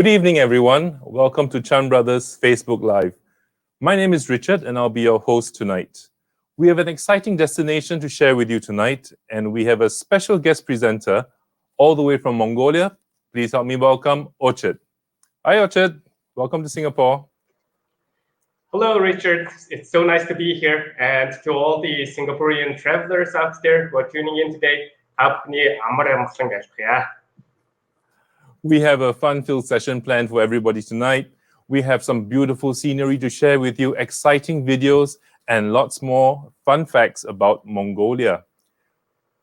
Good evening, everyone. Welcome to Chan Brothers Facebook Live. My name is Richard, and I'll be your host tonight. We have an exciting destination to share with you tonight, and we have a special guest presenter all the way from Mongolia. Please help me welcome Ochirt. Hi, Ochirt. Welcome to Singapore. Hello, Richard. It's so nice to be here. And to all the Singaporean travelers out there who are tuning in today, we have a fun-filled session planned for everybody tonight. We have some beautiful scenery to share with you, exciting videos, and lots more fun facts about Mongolia.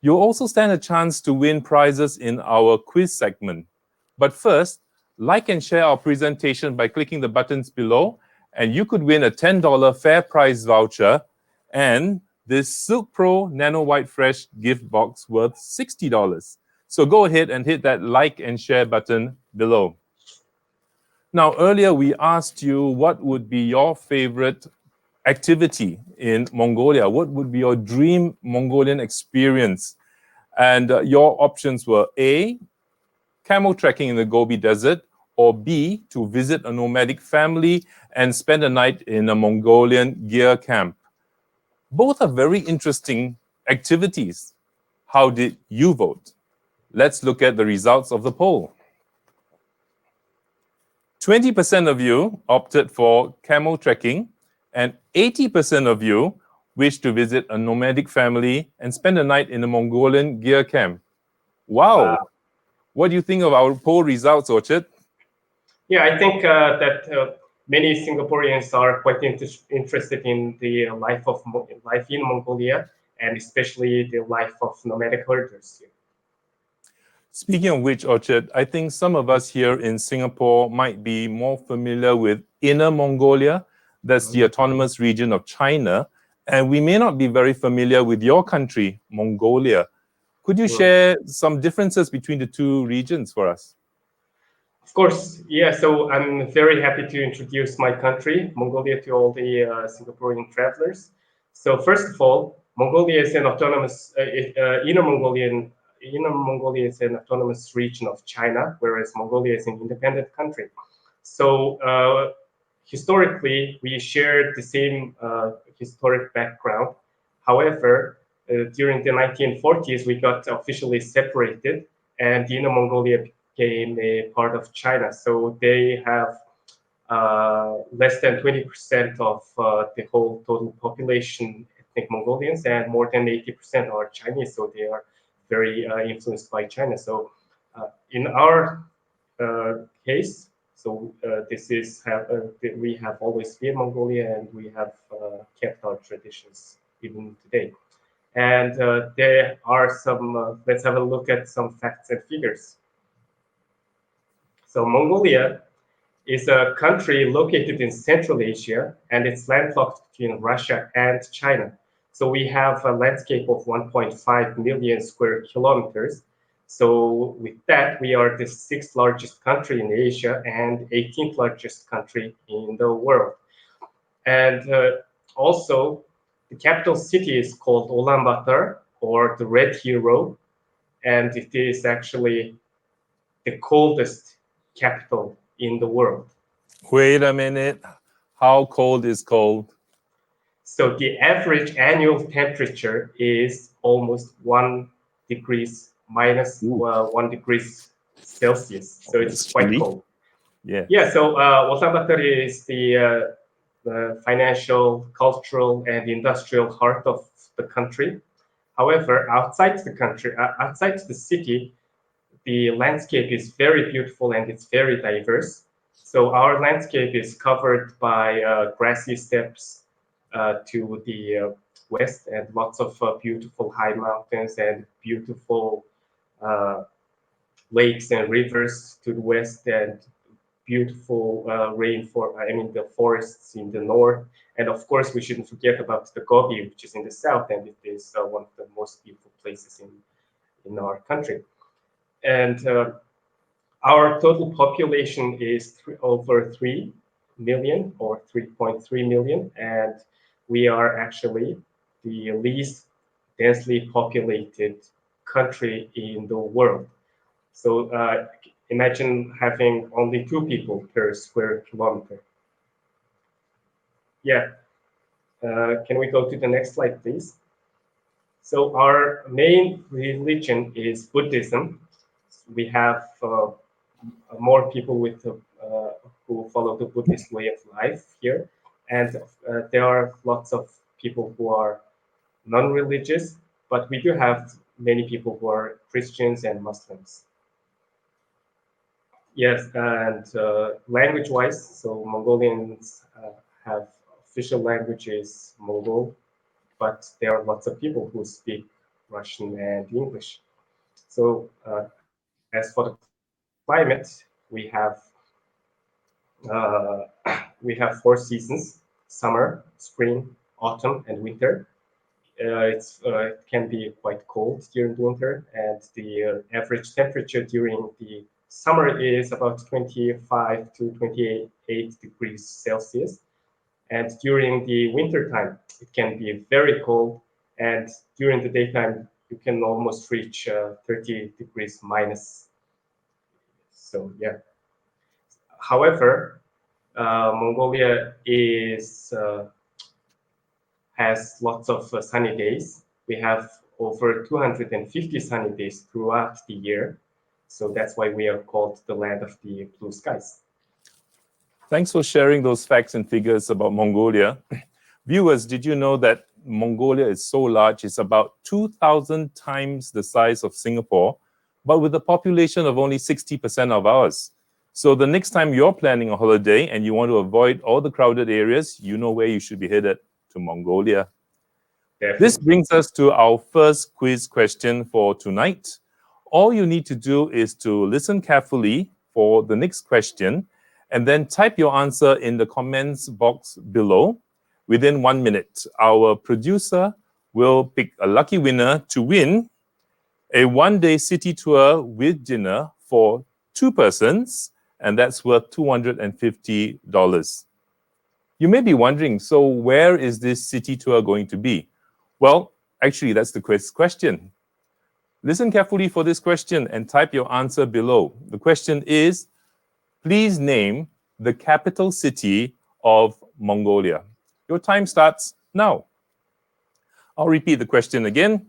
You'll also stand a chance to win prizes in our quiz segment. But first, like and share our presentation by clicking the buttons below, and you could win a $10 fair price voucher and this Silk Pro Nano White Fresh gift box worth $60. So go ahead and hit that like and share button below. Now, earlier we asked you what would be your favorite activity in Mongolia. What would be your dream Mongolian experience? And your options were A, camel trekking in the Gobi Desert, or B, to visit a nomadic family and spend a night in a Mongolian gear camp. Both are very interesting activities. How did you vote? Let's look at the results of the poll. 20% of you opted for camel trekking, and 80% of you wish to visit a nomadic family and spend a night in a Mongolian gear camp. Wow. What do you think of our poll results, Ochirt? Yeah, I think that many Singaporeans are quite interested in the life in Mongolia, and especially the life of nomadic herders here. Speaking of which, Ochirt, I think some of us here in Singapore might be more familiar with Inner Mongolia. That's the autonomous region of China. And we may not be very familiar with your country, Mongolia. Could you share some differences between the two regions for us? Of course, yeah. So I'm very happy to introduce my country, Mongolia, to all the Singaporean travelers. So first of all, Mongolia is an autonomous, Inner Mongolia is an autonomous region of China, whereas Mongolia is an independent country. So historically, we shared the same historic background. However, during the 1940s, we got officially separated, and Inner Mongolia became a part of China. So they have less than 20% of the whole total population, ethnic Mongolians, and more than 80% are Chinese. So they are very influenced by China. So in our case, so we have always been Mongolia, and we have kept our traditions even today. And there are some, let's have a look at some facts and figures. So Mongolia is a country located in Central Asia, and it's landlocked between Russia and China. So we have a landscape of 1.5 million square kilometers. So with that, we are the 6th largest country in Asia and 18th largest country in the world. And also, the capital city is called Ulaanbaatar, or the Red Hero, and it is actually the coldest capital in the world. Wait a minute. How cold is cold? So the average annual temperature is almost 1 degrees minus 1 degrees Celsius. So it's quite cold. Yeah. So Ulaanbaatar is the financial, cultural, and industrial heart of the country. However, outside the city, the landscape is very beautiful and it's very diverse. So our landscape is covered by grassy steppes to the west, and lots of beautiful high mountains and beautiful lakes and rivers to the west, and beautiful the forests in the north. And of course, we shouldn't forget about the Gobi, which is in the south, and it is one of the most beautiful places in our country. And our total population is over 3 million, or 3.3 million, and we are actually the least densely populated country in the world. So imagine having only 2 people per square kilometer. Yeah. Can we go to the next slide, please? So our main religion is Buddhism. We have more people with who follow the Buddhist way of life here, and there are lots of people who are non-religious, but we do have many people who are Christians and Muslims. Yes, and language-wise, so Mongolians have official language is Mongol, but there are lots of people who speak Russian and English. So as for the climate, we have 4 seasons: summer, spring, autumn, and winter. It can be quite cold during the winter, and the average temperature during the summer is about 25 to 28 degrees Celsius. And during the winter time, it can be very cold, and during the daytime, you can almost reach 30 degrees minus. So yeah. However, Mongolia has lots of sunny days. We have over 250 sunny days throughout the year. So that's why we are called the land of the blue skies. Thanks for sharing those facts and figures about Mongolia. Viewers, did you know that Mongolia is so large, it's about 2,000 times the size of Singapore, but with a population of only 60% of ours. So the next time you're planning a holiday and you want to avoid all the crowded areas, you know where you should be headed: to Mongolia. Definitely. This brings us to our first quiz question for tonight. All you need to do is to listen carefully for the next question and then type your answer in the comments box below. Within 1 minute, our producer will pick a lucky winner to win a 1-day city tour with dinner for 2 persons, and that's worth $250. You may be wondering, so where is this city tour going to be? Well, actually, that's the quiz question. Listen carefully for this question and type your answer below. The question is, please name the capital city of Mongolia. Your time starts now. I'll repeat the question again.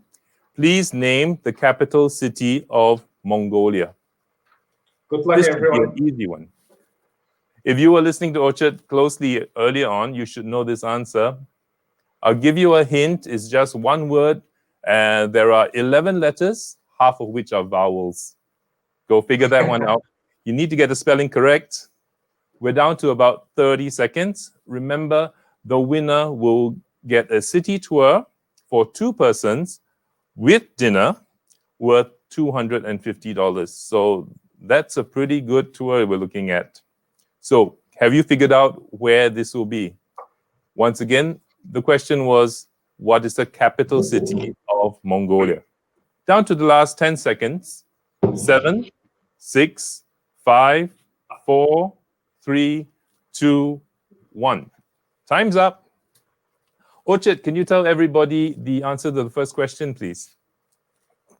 Please name the capital city of Mongolia. Good luck, This should everyone. be an easy one. If you were listening to Ochirt closely earlier on, you should know this answer. I'll give you a hint. It's just one word. There are 11 letters, half of which are vowels. Go figure that one out. You need to get the spelling correct. We're down to about 30 seconds. Remember, the winner will get a city tour for 2 persons with dinner worth $250. So that's a pretty good tour we're looking at. So have you figured out where this will be? Once again, the question was, what is the capital city of Mongolia? Down to the last 10 seconds. 7, 6, 5, 4, 3, 2, 1. Time's up. Ochirt, can you tell everybody the answer to the first question, please?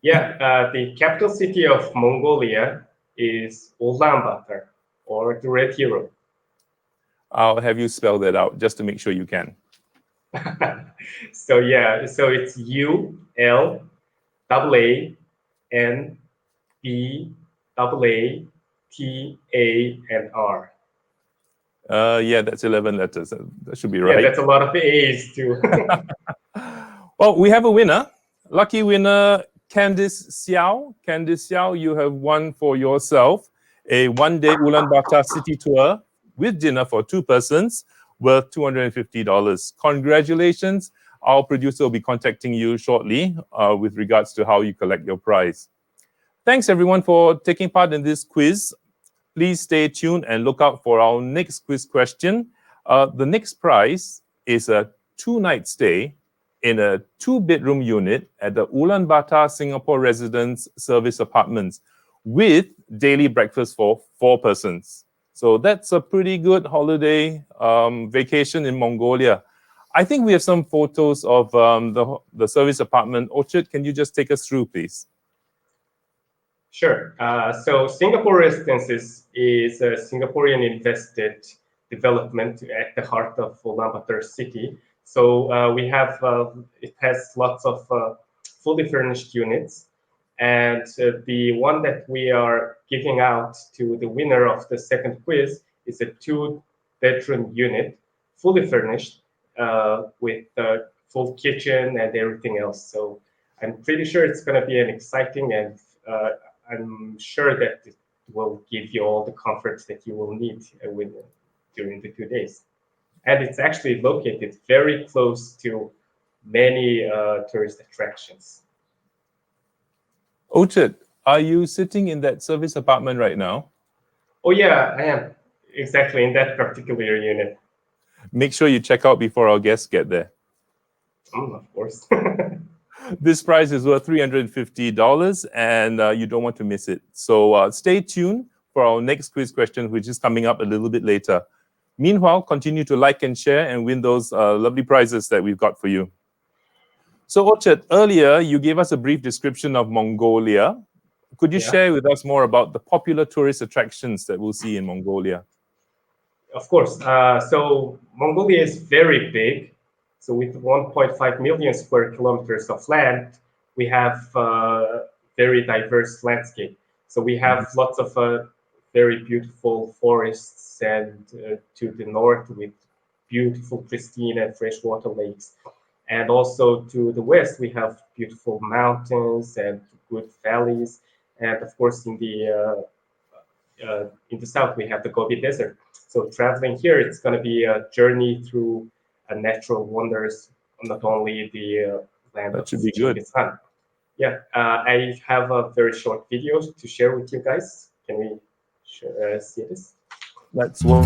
Yeah, the capital city of Mongolia is Ulaanbaatar, or the Red Hero. I'll have you spell that out just to make sure you can. So yeah, so it's ULAANBAATAR. Yeah, that's 11 letters. That should be right. Yeah, that's a lot of A's too. Well, we have a winner. Lucky winner, Candice Xiao. Candice Xiao, you have won for yourself a 1-day Ulaanbaatar city tour with dinner for 2 persons worth $250. Congratulations. Our producer will be contacting you shortly with regards to how you collect your prize. Thanks, everyone, for taking part in this quiz. Please stay tuned and look out for our next quiz question. The next prize is a 2-night stay in a 2-bedroom unit at the Ulaanbaatar Singapore Residence Service Apartments with daily breakfast for 4 persons. So that's a pretty good holiday vacation in Mongolia. I think we have some photos of the service apartment. Ochirt, can you just take us through, please? Sure. So Singapore Residences is a Singaporean invested development at the heart of Ulaanbaatar city. So it has lots of fully furnished units. And the one that we are giving out to the winner of the second quiz is a 2-bedroom unit, fully furnished, with a full kitchen and everything else. So I'm pretty sure it's going to be an exciting and I'm sure that it will give you all the comforts that you will need during the 2 days. And it's actually located very close to many tourist attractions. Ochirt, are you sitting in that service apartment right now? Oh yeah, I am exactly in that particular unit. Make sure you check out before our guests get there. Of course. This prize is worth $350 and you don't want to miss it. So stay tuned for our next quiz question, which is coming up a little bit later. Meanwhile, continue to like and share and win those lovely prizes that we've got for you. So Ochirt, earlier you gave us a brief description of Mongolia. Could you share with us more about the popular tourist attractions that we'll see in Mongolia? Of course. So Mongolia is very big. So with 1.5 million square kilometers of land, we have very diverse landscape. So we have lots of very beautiful forests, and to the north with beautiful, pristine and freshwater lakes. And also to the west, we have beautiful mountains and good valleys. And of course, in the south, we have the Gobi Desert. So traveling here, it's going to be a journey through natural wonders, not only the land That of should be good. Genghis Khan. Yeah, I have a very short video to share with you guys. Can we see this? That's what.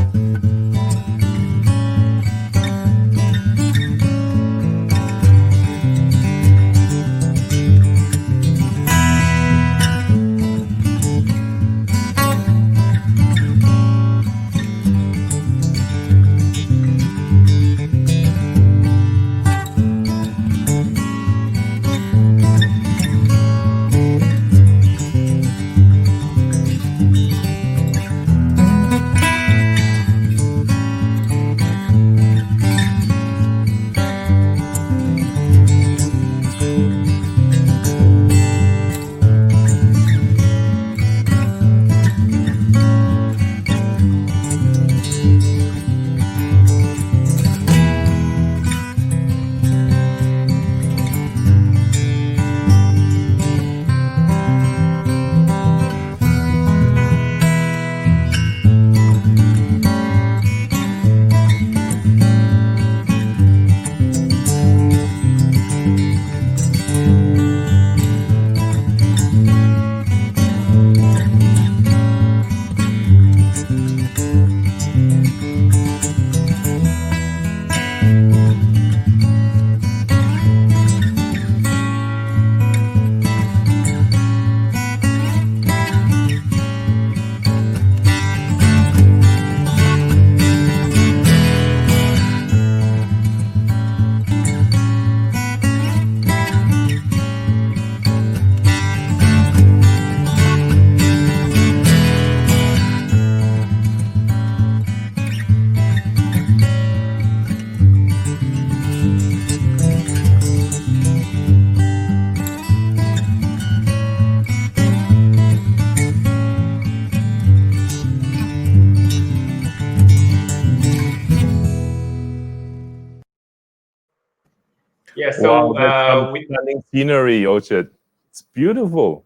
Yeah, so wow, that's some stunning scenery, Ochirt. It's beautiful.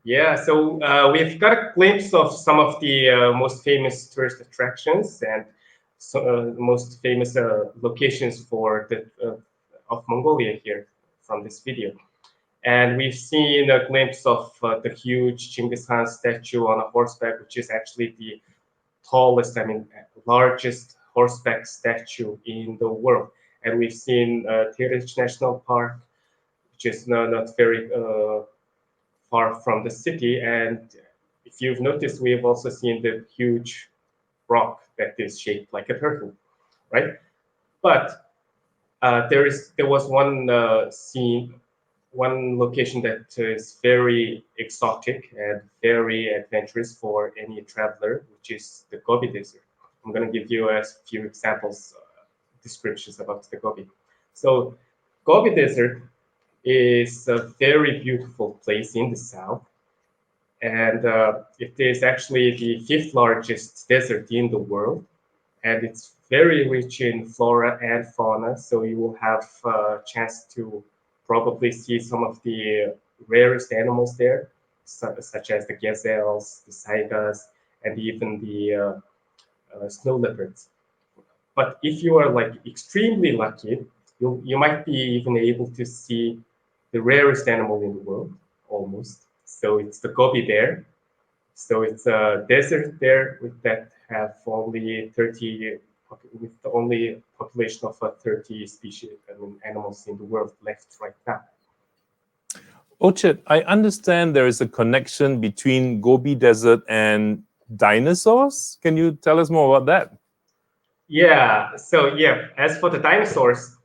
Yeah, so we've got a glimpse of some of the most famous tourist attractions and most famous locations for of Mongolia here from this video. And we've seen a glimpse of the huge Genghis Khan statue on a horseback, which is actually the tallest, largest horseback statue in the world. And we've seen Tirich National Park, which is not very far from the city. And if you've noticed, we have also seen the huge rock that is shaped like a turtle, right? But there was one scene one location that is very exotic and very adventurous for any traveler, which is the Gobi Desert. I'm going to give you a few examples, descriptions about the Gobi. So Gobi Desert is a very beautiful place in the south, and it is actually the 5th largest desert in the world, and it's very rich in flora and fauna, so you will have a chance to probably see some of the rarest animals there, such as the gazelles, the saigas, and even the snow leopards. But if you are like extremely lucky, you might be even able to see the rarest animal in the world, almost. So it's the Gobi bear. So it's a desert there that have only 30, with the only population of 30 species, animals in the world left right now. Ochirt, I understand there is a connection between Gobi Desert and dinosaurs. Can you tell us more about that? Yeah, so yeah, as for the dinosaurs,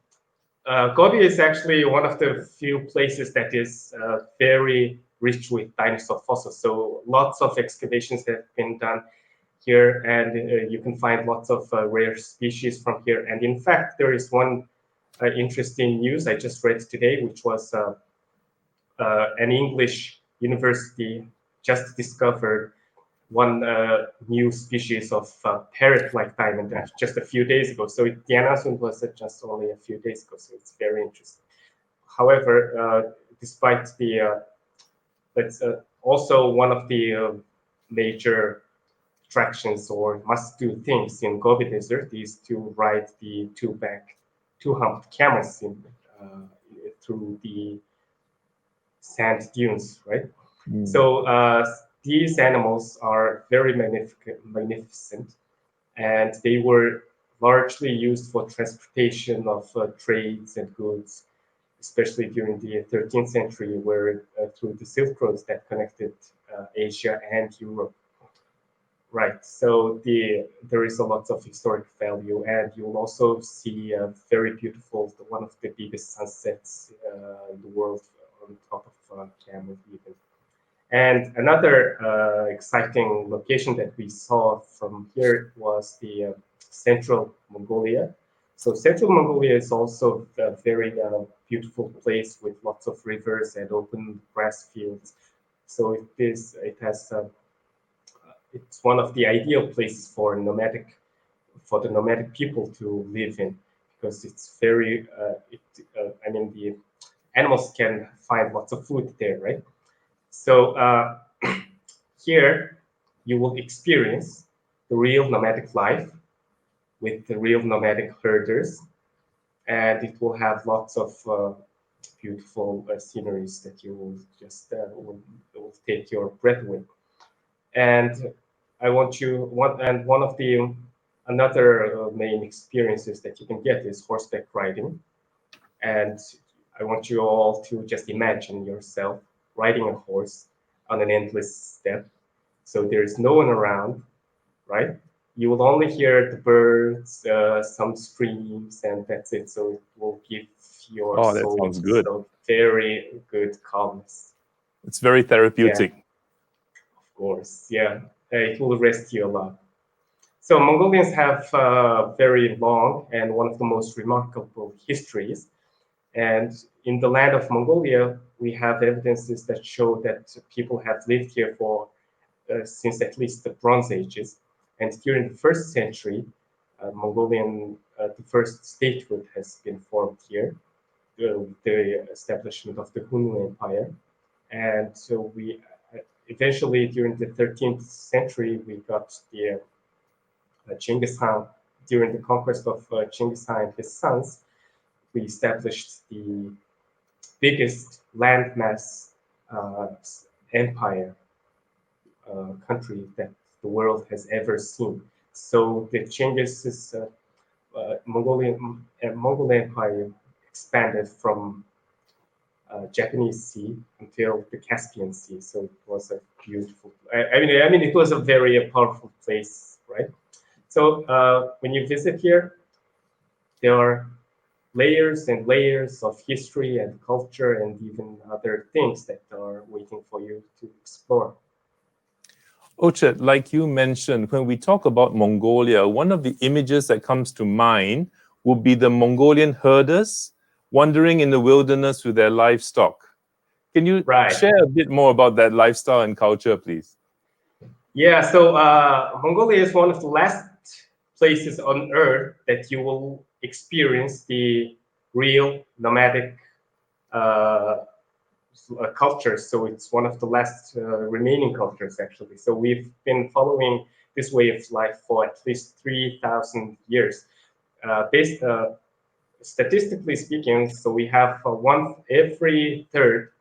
Gobi is actually one of the few places that is very rich with dinosaur fossils. So lots of excavations have been done here, and you can find lots of rare species from here. And in fact, there is one interesting news I just read today, which was an English university just discovered one new species of parrot-like diamond just a few days ago. So the announcement was just only a few days ago, so it's very interesting. However, despite the, that's also one of the major attractions or must-do things in Gobi Desert is to ride the two-humped camels through the sand dunes, right? So these animals are very magnificent, and they were largely used for transportation of trades and goods, especially during the 13th century, where through the Silk Roads that connected Asia and Europe. Right, so there is a lot of historic value, and you will also see a very beautiful, one of the biggest sunsets in the world on top of Camel even. And another exciting location that we saw from here was the central Mongolia. So central Mongolia is also a very beautiful place with lots of rivers and open grass fields. So it's one of the ideal places for the nomadic people to live in, because it's very, the animals can find lots of food there, right? So here you will experience the real nomadic life with the real nomadic herders, and it will have lots of beautiful sceneries that you will just will take your breath away. And one of the another main experiences that you can get is horseback riding, and I want you all to just imagine yourself riding a horse on an endless steppe. So there's no one around, right? You will only hear the birds, some streams, and that's it. So it will give your Oh, that soul sounds good. so very good calmness. It's very therapeutic. Yeah, of course, yeah. It will rest you a lot. So Mongolians have very long and one of the most remarkable histories. And in the land of Mongolia, we have evidences that show that people have lived here for since at least the Bronze Ages. And during the 1st century, the first statehood has been formed here, the establishment of the Hunnu Empire. And so we eventually, during the 13th century, we got the Genghis Khan. During the conquest of Genghis Khan and his sons, we established the biggest landmass empire country that the world has ever seen. So the Genghis Mongol Empire expanded from Japanese Sea until the Caspian Sea. So it was a beautiful. It was a very powerful place, right? So when you visit here, there are layers and layers of history and culture and even other things that are waiting for you to explore. Ochirt, like you mentioned, when we talk about Mongolia, one of the images that comes to mind would be the Mongolian herders wandering in the wilderness with their livestock. Can you share a bit more about that lifestyle and culture, please? Yeah, so Mongolia is one of the last places on Earth that you will experience the real nomadic cultures. So it's one of the last remaining cultures, actually. So we've been following this way of life for at least 3,000 years. Statistically speaking, so we have every third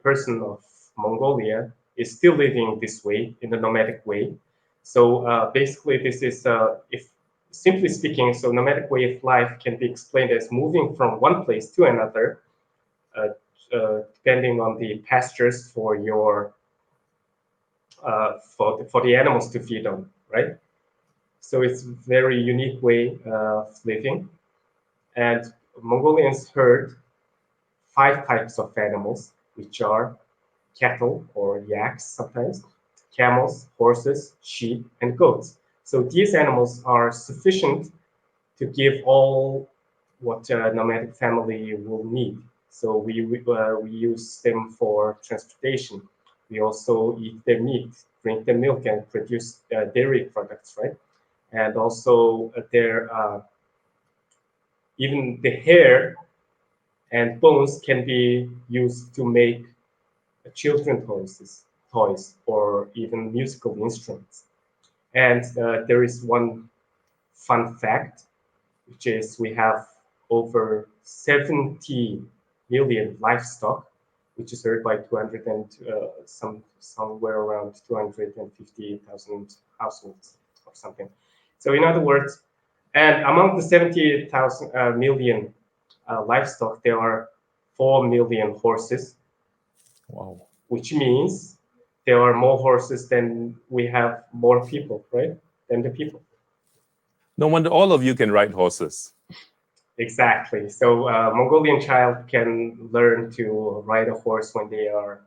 person of Mongolia is still living this way, in the nomadic way. So basically, this is, if simply speaking, so nomadic way of life can be explained as moving from one place to another, depending on the pastures for your for the animals to feed on, right? So it's a very unique way of living, and Mongolians herd 5 types of animals, which are cattle or yaks sometimes, camels, horses, sheep, and goats. So these animals are sufficient to give all what a nomadic family will need. So we use them for transportation. We also eat their meat, drink their milk, and produce dairy products, right? And also even the hair and bones can be used to make children toys or even musical instruments. And there is one fun fact, which is we have over 70 million livestock, which is herd by 200 and somewhere around 250,000 households or something. So in other words, and among the 70,000 million livestock, there are 4 million horses. Wow. Which means there are more horses than we have more people, right? Than the people. No wonder all of you can ride horses. Exactly. So Mongolian child can learn to ride a horse when they are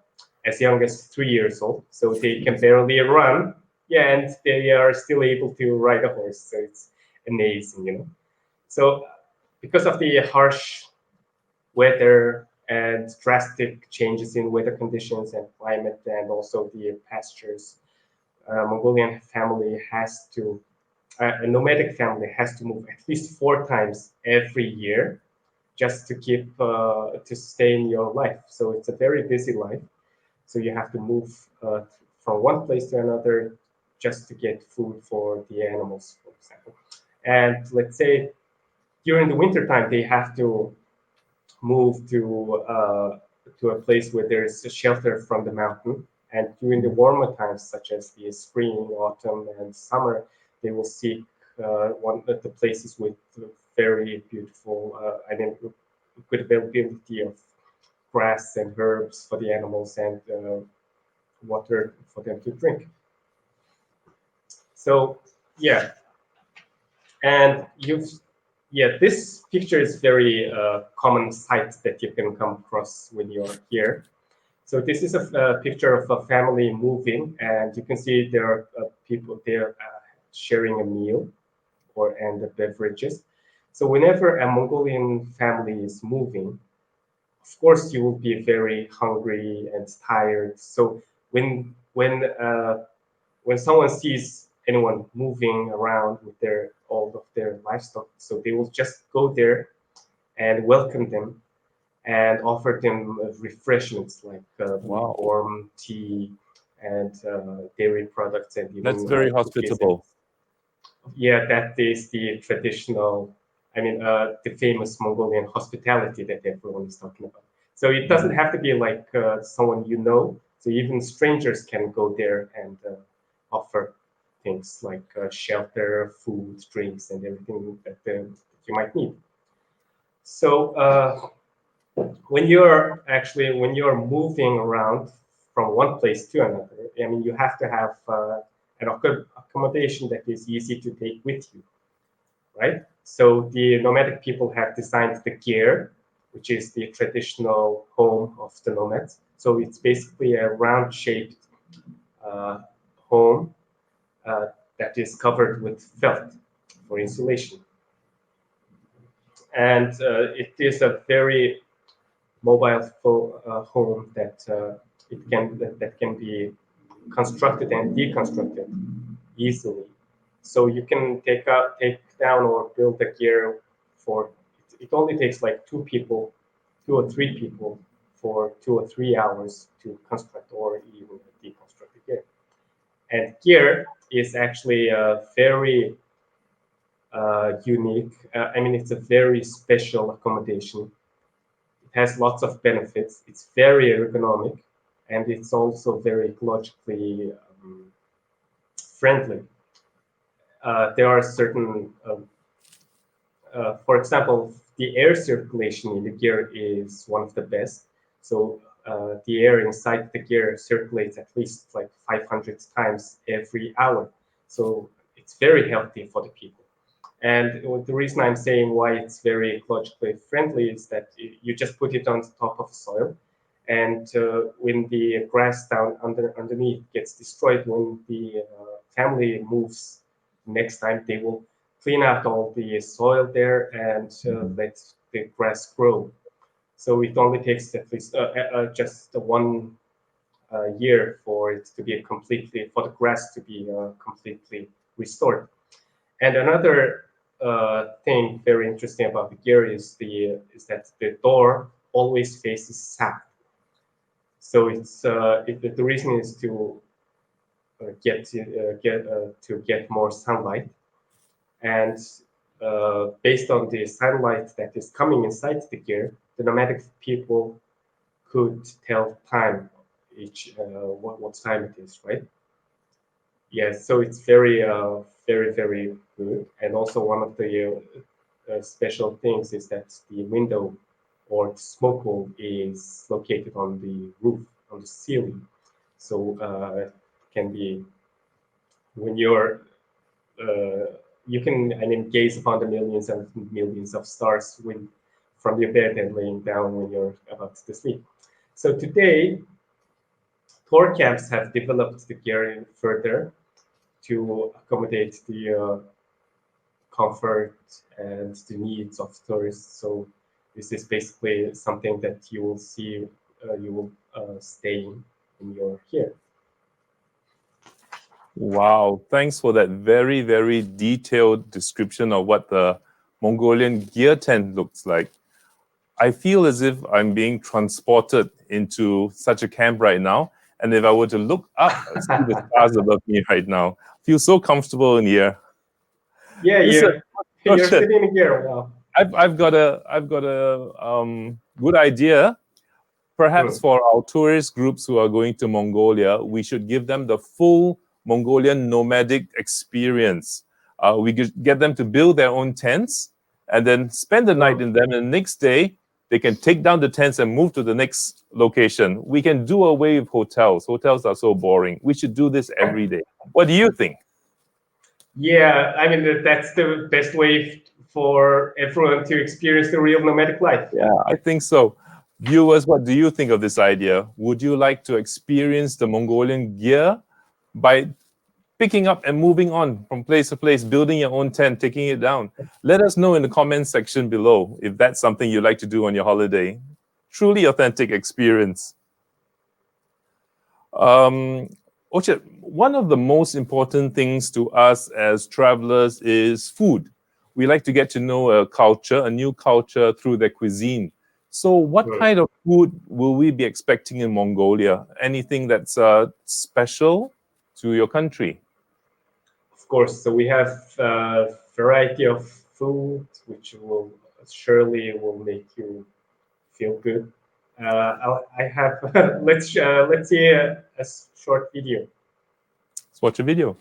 as young as 3 years old. So they can barely run. Yeah, and they are still able to ride a horse. So it's amazing, you know. So because of the harsh weather and drastic changes in weather conditions and climate, and also the pastures, Mongolian family has to, a nomadic family has to move at least 4 times every year just to keep, to sustain your life. So it's a very busy life. So you have to move from one place to another just to get food for the animals, for example. And let's say during the winter time, they have to move to a place where there is a shelter from the mountain. And during the warmer times, such as the spring, autumn, and summer, they will seek one of the places with very beautiful, good availability of grass and herbs for the animals and water for them to drink. So yeah, and this picture is very common sight that you can come across when you're here. So this is a picture of a family moving, and you can see there are people there sharing a meal and the beverages. So whenever a Mongolian family is moving, of course you will be very hungry and tired. So when someone sees anyone moving around with all of their livestock, so they will just go there and welcome them and offer them refreshments like warm tea and dairy products and even that's very hospitable. Yeah, that is the traditional, the famous Mongolian hospitality that everyone is talking about. So it doesn't have to be like someone you know. So even strangers can go there and offer things like shelter, food, drinks, and everything that you might need. So when you're moving around from one place to another, you have to have an accommodation that is easy to take with you. right? So the nomadic people have designed the gear, which is the traditional home of the nomads. So it's basically a round-shaped home that is covered with felt for insulation. And it is a very mobile home that can be constructed and deconstructed easily. So you can take down or build a gear for. It only takes like 2 or 3 people for 2 or 3 hours to construct or even deconstruct the gear. And gear is actually a very unique. I mean, it's a very special accommodation. It has lots of benefits. It's very ergonomic, and it's also very ecologically friendly. There are certain, for example, the air circulation in the gear is one of the best. So the air inside the gear circulates at least like 500 times every hour. So it's very healthy for the people. And the reason I'm saying why it's very ecologically friendly is that you just put it on the top of the soil, and when the grass down underneath gets destroyed, when the family moves next time, they will clean out all the soil there and let the grass grow. So it only takes at least just 1 year for it to be for the grass to be completely restored. And another thing very interesting about the gear is that the door always faces south. So it's the reason is to get more sunlight, and based on the sunlight that is coming inside the gear, the nomadic people could tell time what time it is, right? Yes, so it's very very good. And also one of the special things is that the window or the smoke hole is located on the roof, on the ceiling. So it can be when you can gaze upon the millions and millions of stars from your bed and laying down when you're about to sleep. So today, tour camps have developed the gear further to accommodate the comfort and the needs of tourists. So this is basically something that you will see, you will stay in when you're here. Wow, thanks for that very, very detailed description of what the Mongolian gear tent looks like. I feel as if I'm being transported into such a camp right now. And if I were to look up, I see the stars above me right now. I feel so comfortable in here. Yeah, you're sitting here. Wow. I've got a good idea. Perhaps for our tourist groups who are going to Mongolia, we should give them the full Mongolian nomadic experience. We could get them to build their own tents and then spend the night in them. And the next day, they can take down the tents and move to the next location. We can do away with hotels. Hotels are so boring. We should do this every day. What do you think? Yeah, I mean, that's the best way for everyone to experience the real nomadic life. Yeah, I think so. Viewers, what do you think of this idea? Would you like to experience the Mongolian gear by picking up and moving on from place to place, building your own tent, taking it down? Let us know in the comments section below if that's something you'd like to do on your holiday. Truly authentic experience. Ochirt, one of the most important things to us as travelers is food. We like to get to know a new culture through their cuisine. So what kind of food will we be expecting in Mongolia? Anything that's special to your country? Of course, so we have a variety of food, which will surely make you feel good. I have let's see a short video. Let's watch a video.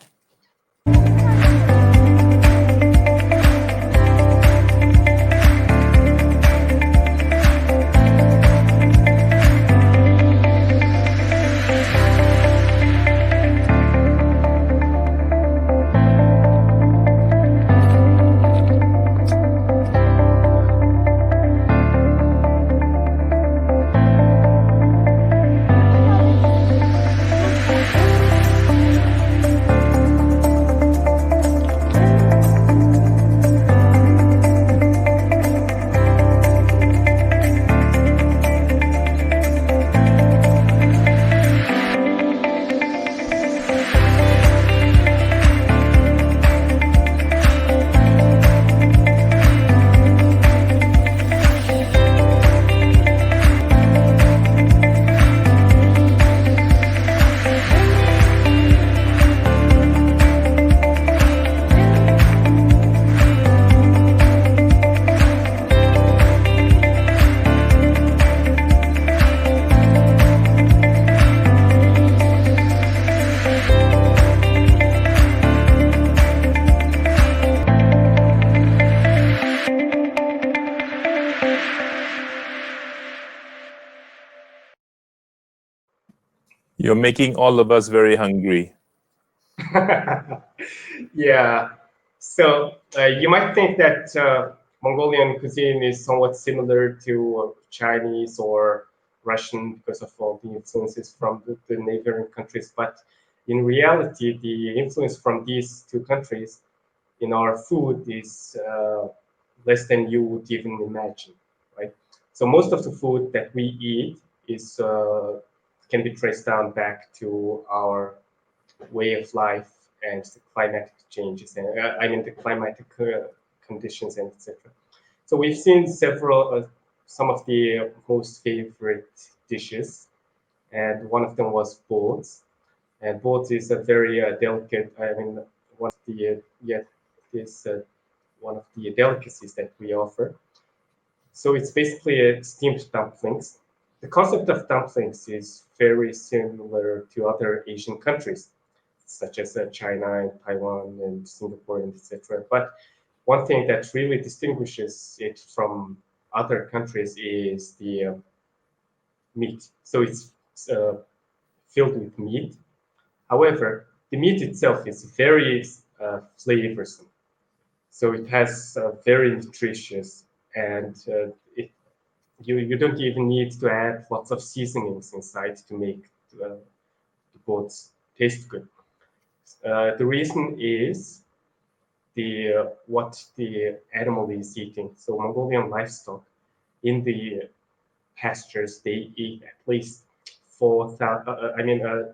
You're making all of us very hungry. Yeah. So you might think that Mongolian cuisine is somewhat similar to Chinese or Russian because of all the influences from the neighboring countries, but in reality, the influence from these two countries in our food is less than you would even imagine, right? So most of the food that we eat is can be traced down back to our way of life and the climatic changes, and I mean the climatic conditions and etc. So we've seen some of the most favorite dishes, and one of them was boats. And boats is a very delicate. I mean, one of the is one of the delicacies that we offer. So it's basically steamed dumplings. The concept of dumplings is very similar to other Asian countries, such as China and Taiwan and Singapore and etc. But one thing that really distinguishes it from other countries is the meat. So it's uh, filled with meat. However, the meat itself is very flavorsome. So it has very nutritious, and you don't even need to add lots of seasonings inside to make the boats taste good. The reason is the what the animal is eating. So Mongolian livestock in the pastures, they eat at least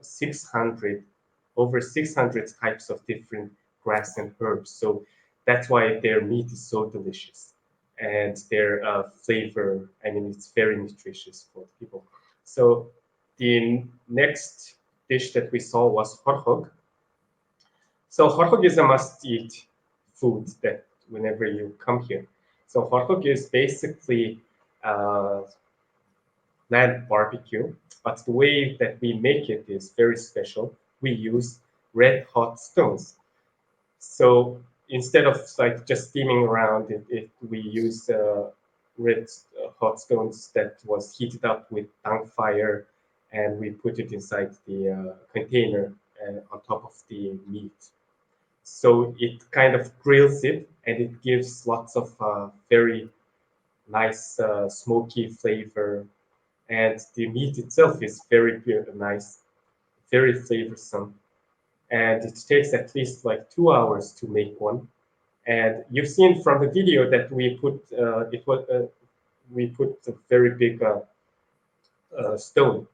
600 over 600 types of different grass and herbs. So that's why their meat is so delicious, and their flavor. I mean, it's very nutritious for people. So the next dish that we saw was horhog. So horhog is a must-eat food that whenever you come here. So horhog is basically land barbecue, but the way that we make it is very special. We use red hot stones. So instead of like just steaming around we use red hot stones that was heated up with dung fire, and we put it inside the container on top of the meat. So it kind of grills it, and it gives lots of very nice smoky flavor, and the meat itself is very nice, very flavorsome, and it takes at least like 2 hours to make one. And you've seen from the video that we put a very big stone,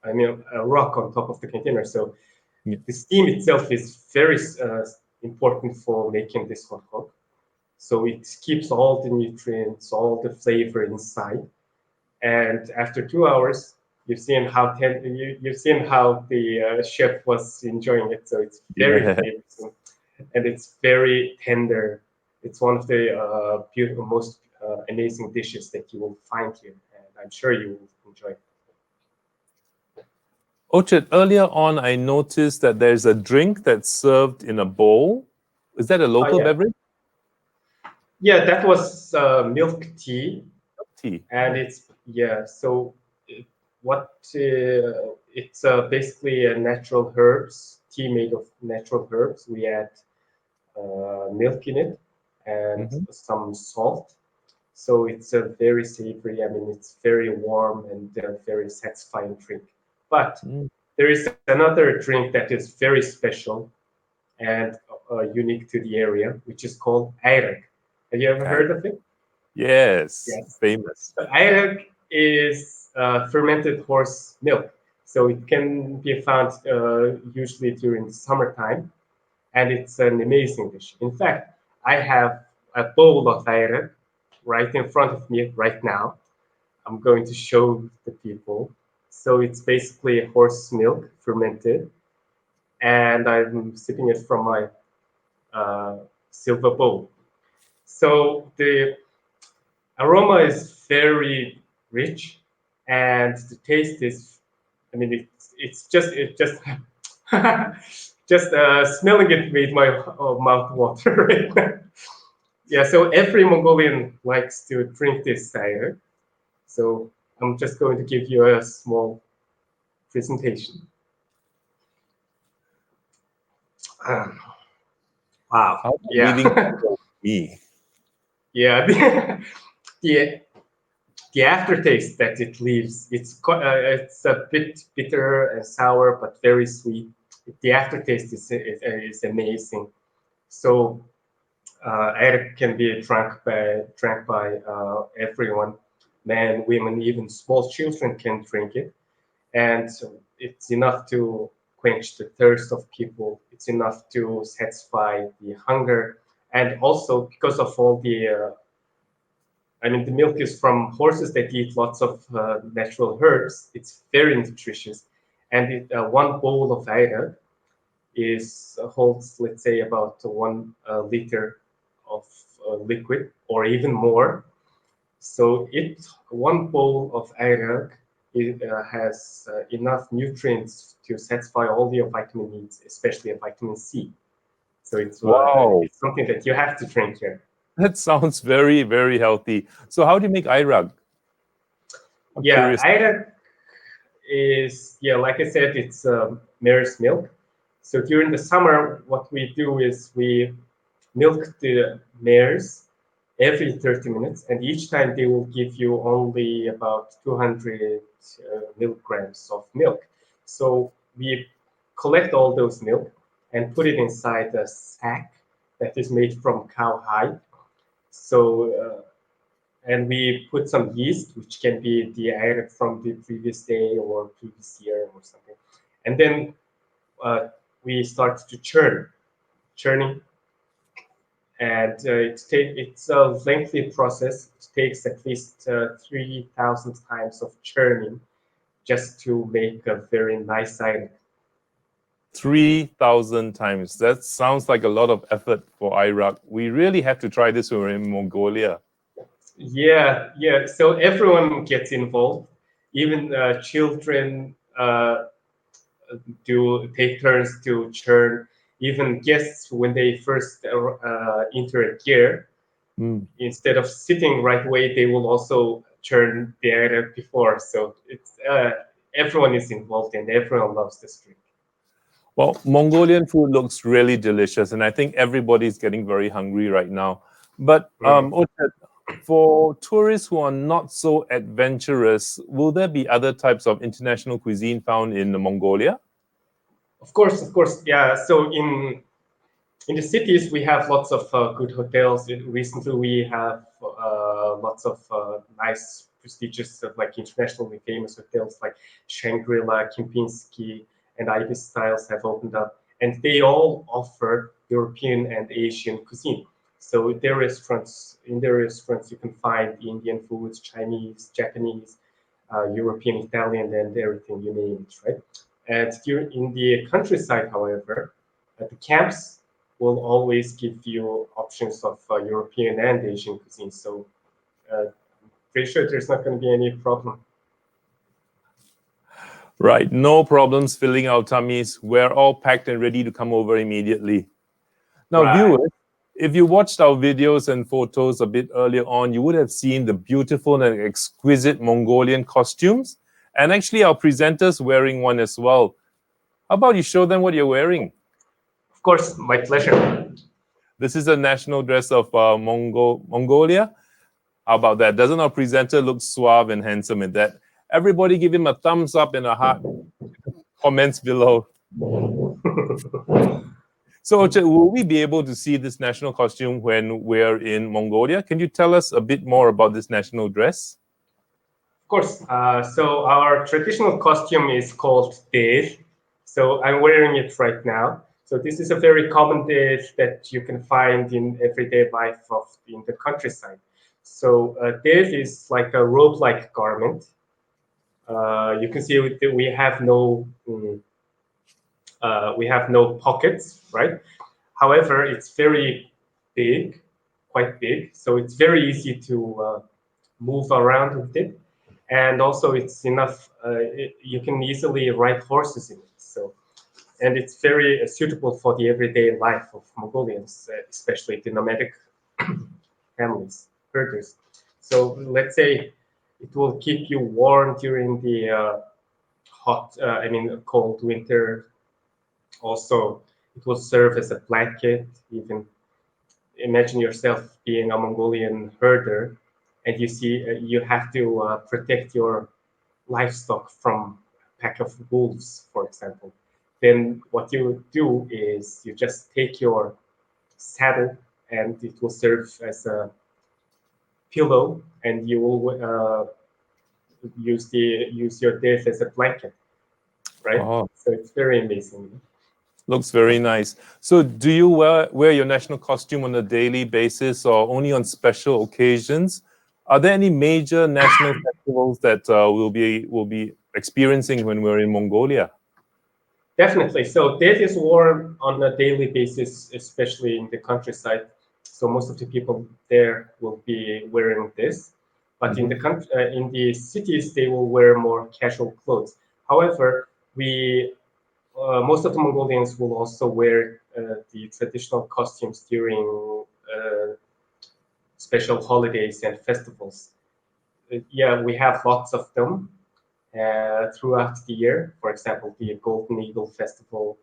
I mean a rock on top of the container. So Yeah. the steam itself is very important for making this hot dog. So it keeps all the nutrients, all the flavor inside. And after 2 hours, you've seen how the chef was enjoying it. So it's very Yeah. flavorsome, and it's very tender. It's one of the beautiful, most amazing dishes that you will find here, and I'm sure you will enjoy. Ochirt, earlier on, I noticed that there's a drink that's served in a bowl. Is that a local Yeah, beverage? yeah, that was milk tea, Tea. and Oh. it's yeah. So what it's basically a natural herbs tea made of natural herbs. We add milk in it and Mhm. some salt. So it's a very savory. I mean, it's very warm and a very satisfying drink. But Mm. there is another drink that is very special and unique to the area, which is called ayrek. Have you ever Aye. heard of it? Yes, Yes. famous. So ayrek is fermented horse milk. So it can be found usually during the summertime, and it's an amazing dish. In fact, I have a bowl of ayrek right in front of me right now. I'm going to show the people. So it's basically horse milk fermented, and I'm sipping it from my silver bowl. So the aroma is very rich, and the taste is, I mean, it just just smelling it made my mouth water right now. Yeah, so every Mongolian likes to drink this cider. So I'm just going to give you a small presentation. Wow. How about Yeah. living me? Yeah. the the aftertaste that it leaves, it's a bit bitter and sour, but very sweet. The aftertaste is amazing. So it can be drank by everyone, men, women, even small children can drink it, and it's enough to quench the thirst of people. It's enough to satisfy the hunger, and also because of all the the milk is from horses that eat lots of natural herbs. It's very nutritious, and one bowl of ayran is holds, let's say, about 1 liter of liquid, or even more. So one bowl of ayran has enough nutrients to satisfy all your vitamin needs, especially vitamin C. So Wow, it's something that you have to drink here. that sounds very, very healthy. So how do you make airag? I'm Yeah, curious. ayran is, yeah, like I said, it's mare's milk. So during the summer, what we do is we milk the mares every 30 minutes, and each time they will give you only about 200 milligrams of milk. So we collect all those milk and put it inside a sack that is made from cow hide. So and we put some yeast, which can be the air from the previous day or previous year or something, and then uh, we start to churning, and it's a lengthy process. It takes at least 3,000 times of churning just to make a very nice iron. 3,000 times. That sounds like a lot of effort for airag. We really have to try this when we're in Mongolia. Yeah, yeah. So everyone gets involved, even children do take turns to churn. Even guests, when they first enter a gear, Mm. instead of sitting right away, they will also churn the area before. So it's everyone is involved and everyone loves this drink. Well, Mongolian food looks really delicious, and I think everybody's getting very hungry right now. But Mm. Ochirt, for tourists who are not so adventurous, will there be other types of international cuisine found in Mongolia? Of course, yeah. So in the cities, we have lots of good hotels. Recently, we have lots of nice, prestigious, like internationally famous hotels like Shangri-La, Kempinski, and Ibis Styles have opened up, and they all offer European and Asian cuisine. So in their restaurants, you can find Indian foods, Chinese, Japanese, European, Italian, and everything you name it, right? And in the countryside, however, the camps will always give you options of European and Asian cuisine. So pretty sure there's not going to be any problem. Right, no problems filling our tummies. We're all packed and ready to come over immediately. Now, Right. viewers, if you watched our videos and photos a bit earlier on, you would have seen the beautiful and exquisite Mongolian costumes, and actually our presenters wearing one as well. How about you show them what you're wearing? Of course, my pleasure. This is a national dress of Mongolia. How about that? Doesn't our presenter look suave and handsome in that? Everybody give him a thumbs up and a heart. Comments below. So, Ochirt, will we be able to see this national costume when we're in Mongolia? Can you tell us a bit more about this national dress? Of course. So our traditional costume is called dez. So I'm wearing it right now. So this is a very common dez that you can find in everyday life in the countryside. So dez is like a robe-like garment. You can see we have no pockets, right? However, it's very big, quite big. So it's very easy to move around with it, and also it's enough. You can easily ride horses in it. So, and it's very suitable for the everyday life of Mongolians, especially the nomadic families, herders. So let's say it will keep you warm during the cold winter. Also, It will serve as a blanket. You can imagine yourself being a Mongolian herder, and you have to protect your livestock from a pack of wolves, for example. Then what you do is you just take your saddle, and it will serve as a pillow, and you will use your death as a blanket, right? Oh, So it's very amazing. looks very nice. So do you wear your national costume on a daily basis or only on special occasions? Are there any major national festivals that we'll be experiencing when we're in Mongolia? Definitely. So death is worn on a daily basis, especially in the countryside. So most of the people there will be wearing this, but in in the cities they will wear more casual clothes. However, we most of the Mongolians will also wear the traditional costumes during special holidays and festivals. Yeah, we have lots of them throughout the year. For example, the Golden Eagle Festival,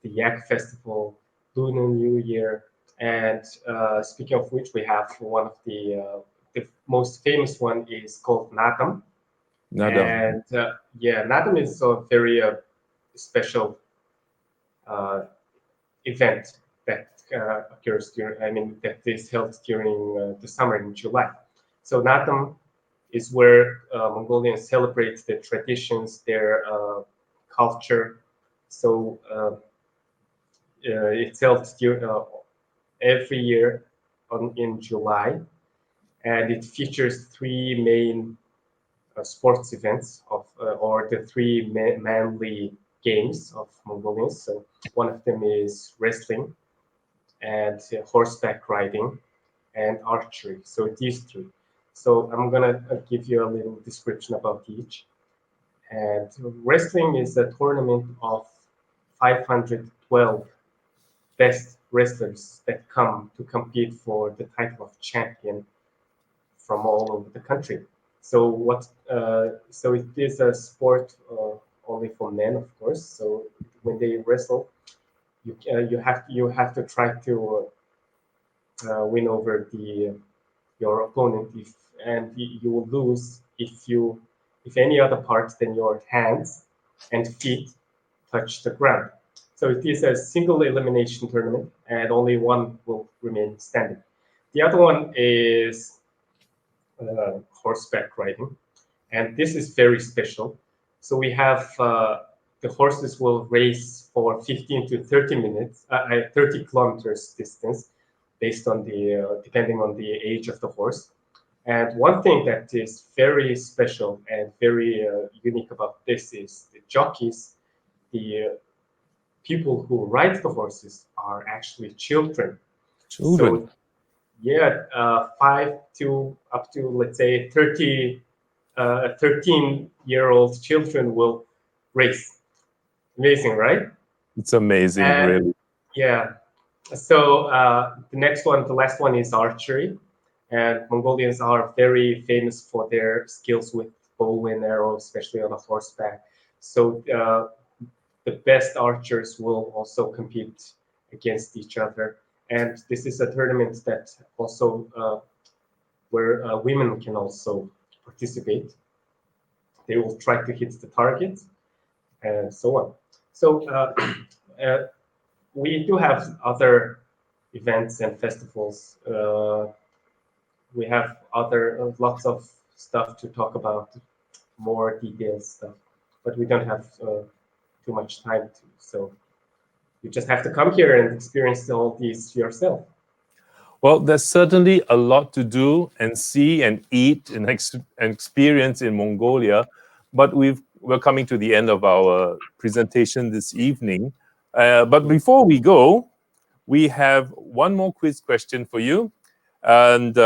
the Yak Festival, Lunar New Year, and speaking of which, we have one of the most famous one is called Nadam. Nada. And yeah, Nadam is a very special event that occurs during, I mean, that is held during the summer in July. So Nadam is where Mongolians celebrate their traditions, their culture. So it's held every year in July, and it features three main sports events or the three manly games of Mongolians. So one of them is wrestling and horseback riding and archery. So these three. So I'm gonna give you a little description about each. And wrestling is a tournament of 512 best wrestlers that come to compete for the title of champion from all over the country. So so it is a sport only for men, of course. So when they wrestle, you have to try to win over your opponent, and you will lose if any other parts than your hands and feet touch the ground. So it is a single elimination tournament, and only one will remain standing. The other one is horseback riding, and this is very special. So we have the horses will race for 15 to 30 minutes, 30 kilometers distance, based on depending on the age of the horse. And one thing that is very special and very unique about this is the jockeys, the people who ride the horses are actually children. Children. So yeah, 5 to up to let's say 13-year-old children will race. Amazing, right? It's amazing, And really. yeah, so the last one is archery, and Mongolians are very famous for their skills with bow and arrow, especially on a horseback. So the best archers will also compete against each other, and this is a tournament that also where women can also participate. They will try to hit the target and so on. So we do have other events and festivals. We have other lots of stuff to talk about, more detailed stuff, but we don't have too much time to. So you just have to come here and experience all these yourself. Well, there's certainly a lot to do and see and eat and experience in Mongolia, but we're coming to the end of our presentation this evening. But before we go, we have one more quiz question for you. And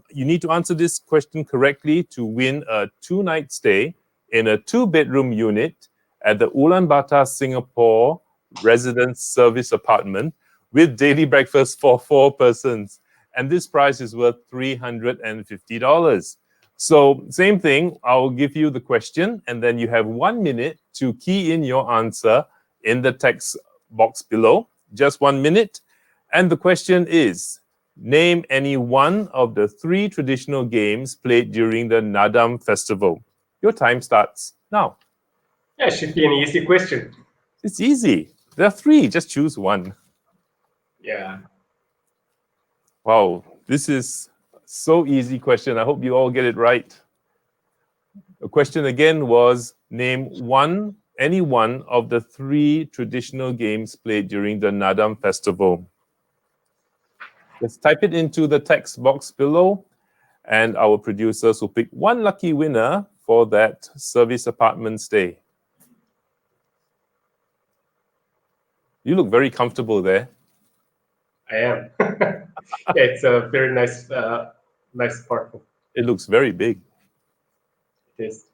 you need to answer this question correctly to win a 2-night stay in a 2-bedroom unit at the Ulaanbaatar, Singapore Residence Service Apartment with daily breakfast for 4 persons. And this price is worth $350. So same thing, I'll give you the question, and then you have 1 minute to key in your answer in the text box below. just 1 minute. And the question is, name any one of the 3 traditional games played during the Nadam festival. Your time starts now. Yeah, it should be an easy question. It's easy. There are 3. Just choose one. Yeah. Wow, this is so easy question. I hope you all get it right. The question again was, name any one of the 3 traditional games played during the Nadam festival. Let's type it into the text box below, and our producers will pick one lucky winner for that service apartment stay. You look very comfortable there. I am. Yeah, it's a very nice, nice apartment. It looks very big. It is.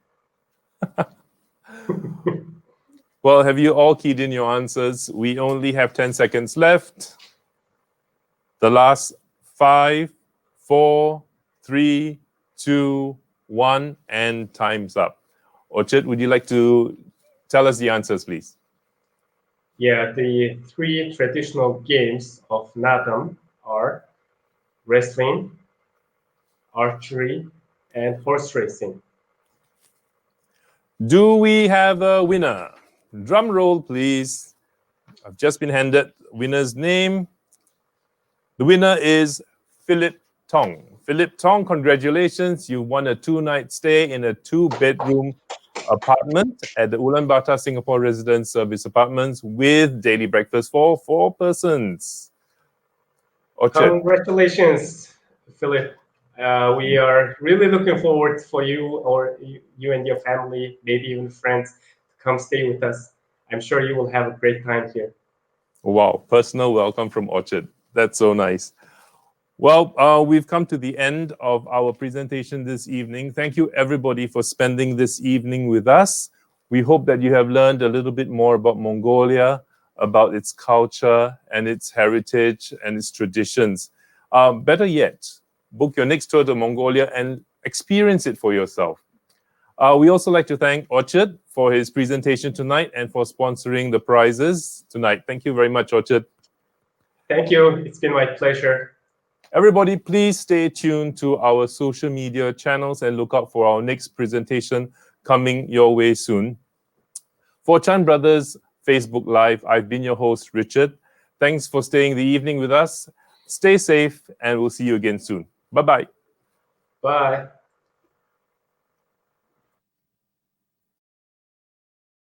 Well, have you all keyed in your answers? We only have 10 seconds left. The last 5, 4, 3, 2, 1, and time's up. Ochirt, would you like to tell us the answers, please? Yeah, the 3 traditional games of Nadam are wrestling, archery, and horse racing. Do we have a winner? Drum roll, please. I've just been handed winner's name. The winner is Philip Tong. Philip Tong, congratulations. You won a 2-night stay in a 2-bedroom apartment at the Ulaanbaatar Singapore Residence Service Apartments with daily breakfast for 4 persons. Ochirt. Congratulations, Philip. We are really looking forward for you or you and your family, maybe even friends, to come stay with us. I'm sure you will have a great time here. Wow, personal welcome from Ochirt. That's so nice. Well, we've come to the end of our presentation this evening. Thank you, everybody, for spending this evening with us. We hope that you have learned a little bit more about Mongolia, about its culture and its heritage and its traditions. Better yet, book your next tour to Mongolia and experience it for yourself. We also like to thank Ochirt for his presentation tonight and for sponsoring the prizes tonight. Thank you very much, Ochirt. Thank you. It's been my pleasure. Everybody, please stay tuned to our social media channels and look out for our next presentation coming your way soon. For Chan Brothers Facebook Live, I've been your host, Richard. Thanks for staying the evening with us. Stay safe, and we'll see you again soon. Bye-bye. Bye.